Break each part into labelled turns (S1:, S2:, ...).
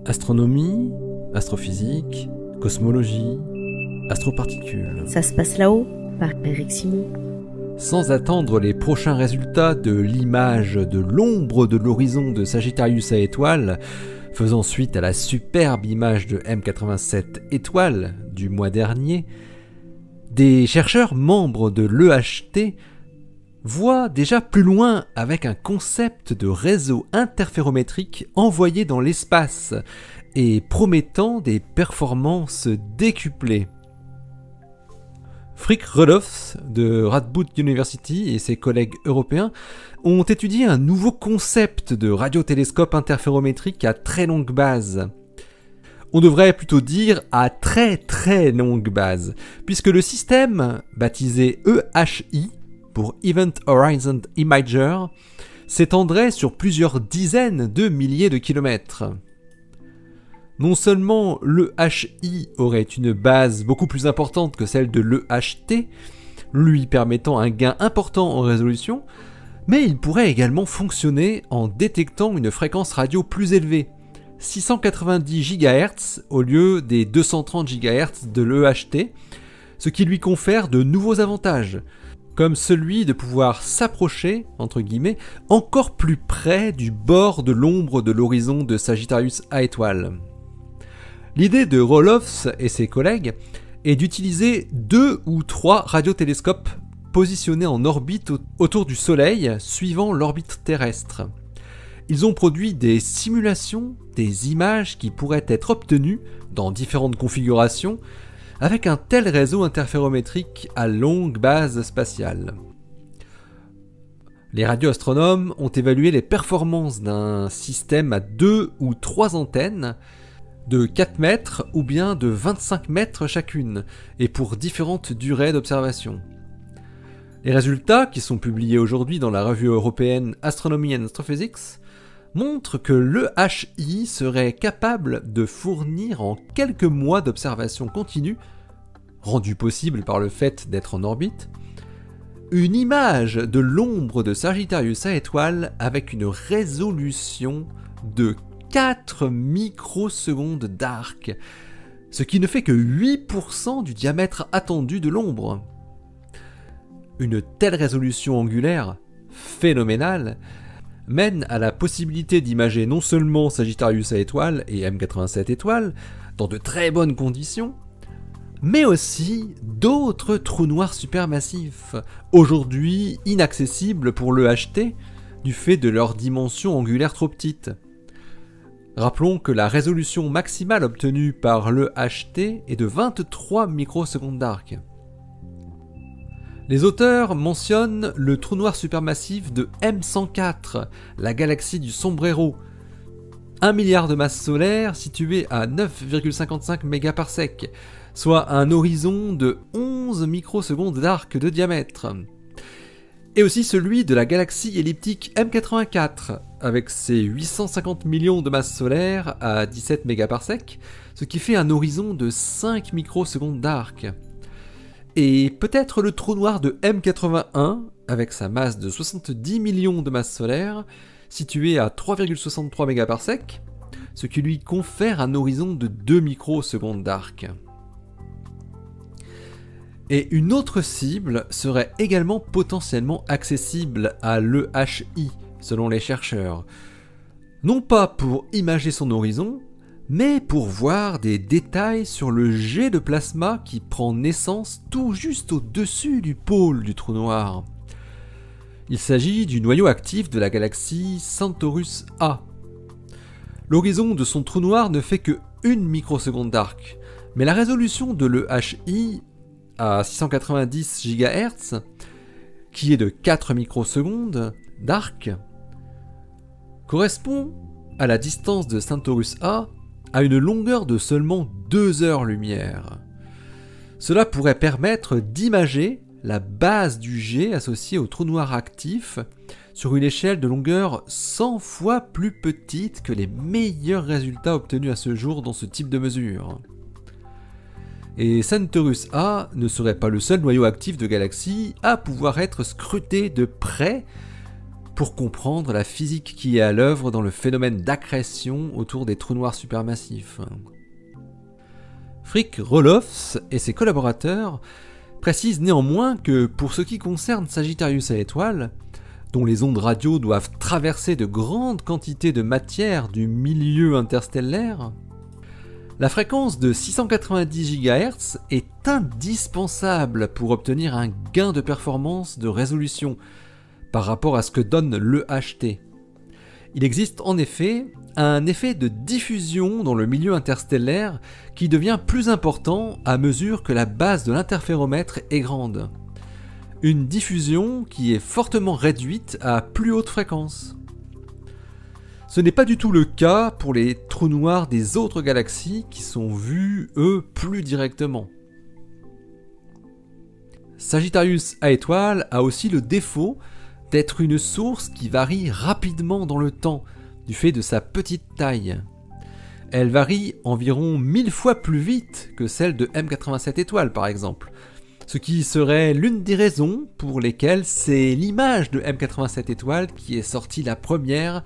S1: Astronomie, astrophysique, cosmologie, astroparticules.
S2: Ça se passe là-haut, par Eric Simon.
S1: Sans attendre les prochains résultats de l'image de l'ombre de l'horizon de Sagittarius A étoile, faisant suite à la superbe image de M87 étoile du mois dernier, des chercheurs membres de l'EHT voient déjà plus loin avec un concept de réseau interférométrique envoyé dans l'espace et promettant des performances décuplées. Frick Rudolphs de Radboud University et ses collègues européens ont étudié un nouveau concept de radiotélescope interférométrique à très longue base. On devrait plutôt dire à très très longue base, puisque le système, baptisé EHI pour Event Horizon Imager, s'étendrait sur plusieurs dizaines de milliers de kilomètres. Non seulement l'EHI aurait une base beaucoup plus importante que celle de l'EHT, lui permettant un gain important en résolution, mais il pourrait également fonctionner en détectant une fréquence radio plus élevée, 690 GHz au lieu des 230 GHz de l'EHT, ce qui lui confère de nouveaux avantages, comme celui de pouvoir s'approcher, entre guillemets, encore plus près du bord de l'ombre de l'horizon de Sagittarius A étoile. L'idée de Roloffs et ses collègues est d'utiliser 2 ou 3 radiotélescopes positionnés en orbite autour du Soleil, suivant l'orbite terrestre. Ils ont produit des simulations, des images qui pourraient être obtenues dans différentes configurations avec un tel réseau interférométrique à longue base spatiale. Les radioastronomes ont évalué les performances d'un système à 2 ou 3 antennes de 4 mètres ou bien de 25 mètres chacune, et pour différentes durées d'observation. Les résultats, qui sont publiés aujourd'hui dans la revue européenne Astronomy and Astrophysics, montrent que l'EHI serait capable de fournir en quelques mois d'observation continue, rendue possible par le fait d'être en orbite, une image de l'ombre de Sagittarius A étoile avec une résolution de 4 microsecondes d'arc, ce qui ne fait que 8% du diamètre attendu de l'ombre. Une telle résolution angulaire, phénoménale, mène à la possibilité d'imager non seulement Sagittarius A étoile et M87 étoile dans de très bonnes conditions, mais aussi d'autres trous noirs supermassifs, aujourd'hui inaccessibles pour l'EHT du fait de leur dimension angulaire trop petite. Rappelons que la résolution maximale obtenue par l'EHT est de 23 microsecondes d'arc. Les auteurs mentionnent le trou noir supermassif de M104, la galaxie du sombrero, 1 milliard de masses solaires situé à 9,55 mégaparsec, soit un horizon de 11 microsecondes d'arc de diamètre. Et aussi celui de la galaxie elliptique M84, avec ses 850 millions de masses solaires à 17 mégaparsec, ce qui fait un horizon de 5 microsecondes d'arc. Et peut-être le trou noir de M81, avec sa masse de 70 millions de masses solaires, situé à 3,63 mégaparsec, ce qui lui confère un horizon de 2 microsecondes d'arc. Et une autre cible serait également potentiellement accessible à l'EHI, selon les chercheurs. Non pas pour imager son horizon, mais pour voir des détails sur le jet de plasma qui prend naissance tout juste au-dessus du pôle du trou noir. Il s'agit du noyau actif de la galaxie Centaurus A. L'horizon de son trou noir ne fait que 1 microseconde d'arc, mais la résolution de l'EHI à 690 GHz, qui est de 4 microsecondes d'arc, correspond à la distance de Centaurus A à une longueur de seulement 2 heures-lumière. Cela pourrait permettre d'imager la base du jet associée au trou noir actif sur une échelle de longueur 100 fois plus petite que les meilleurs résultats obtenus à ce jour dans ce type de mesure. Et Centaurus A ne serait pas le seul noyau actif de galaxie à pouvoir être scruté de près pour comprendre la physique qui est à l'œuvre dans le phénomène d'accrétion autour des trous noirs supermassifs. Frick Roelofs et ses collaborateurs précisent néanmoins que pour ce qui concerne Sagittarius à étoile, dont les ondes radio doivent traverser de grandes quantités de matière du milieu interstellaire, la fréquence de 690 GHz est indispensable pour obtenir un gain de performance de résolution par rapport à ce que donne l'EHT. Il existe en effet un effet de diffusion dans le milieu interstellaire qui devient plus important à mesure que la base de l'interféromètre est grande. Une diffusion qui est fortement réduite à plus haute fréquence. Ce n'est pas du tout le cas pour les trous noirs des autres galaxies qui sont vus, eux, plus directement. Sagittarius à étoile a aussi le défaut d'être une source qui varie rapidement dans le temps, du fait de sa petite taille. Elle varie environ 1000 fois plus vite que celle de M87 étoile par exemple, ce qui serait l'une des raisons pour lesquelles c'est l'image de M87 étoile qui est sortie la première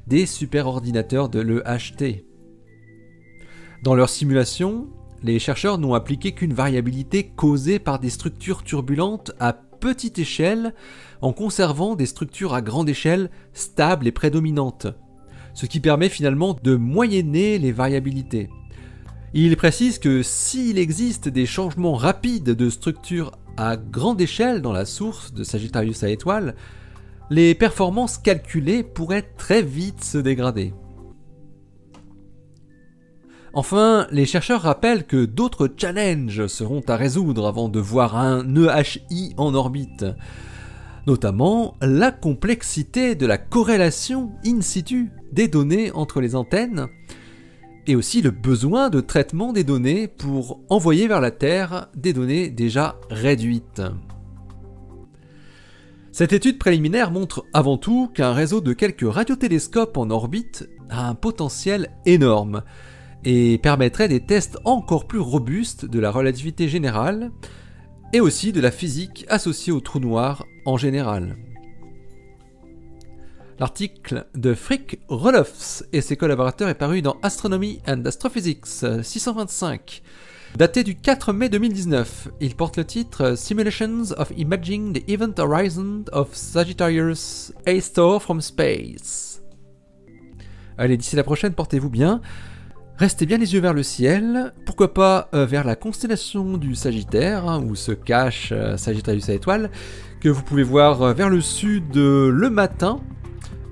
S1: des superordinateurs de l'EHT. Dans leur simulation, les chercheurs n'ont appliqué qu'une variabilité causée par des structures turbulentes à petite échelle en conservant des structures à grande échelle stables et prédominantes, ce qui permet finalement de moyenner les variabilités. Il précise que s'il existe des changements rapides de structure à grande échelle dans la source de Sagittarius à étoile, les performances calculées pourraient très vite se dégrader. Enfin, les chercheurs rappellent que d'autres challenges seront à résoudre avant de voir un EHI en orbite, notamment la complexité de la corrélation in situ des données entre les antennes, et aussi le besoin de traitement des données pour envoyer vers la Terre des données déjà réduites. Cette étude préliminaire montre avant tout qu'un réseau de quelques radiotélescopes en orbite a un potentiel énorme et permettrait des tests encore plus robustes de la relativité générale et aussi de la physique associée aux trous noirs en général. L'article de Frick Roelofs et ses collaborateurs est paru dans Astronomy and Astrophysics 625, daté du 4 mai 2019. Il porte le titre Simulations of Imaging the Event Horizon of Sagittarius A* from Space. Allez, d'ici la prochaine, portez-vous bien. Restez bien les yeux vers le ciel, pourquoi pas vers la constellation du Sagittaire, où se cache Sagittarius à étoile, que vous pouvez voir vers le sud le matin,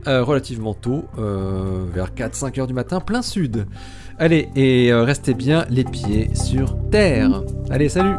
S1: relativement tôt, vers 4-5 heures du matin, plein sud. Allez, et restez bien les pieds sur terre. Allez, salut!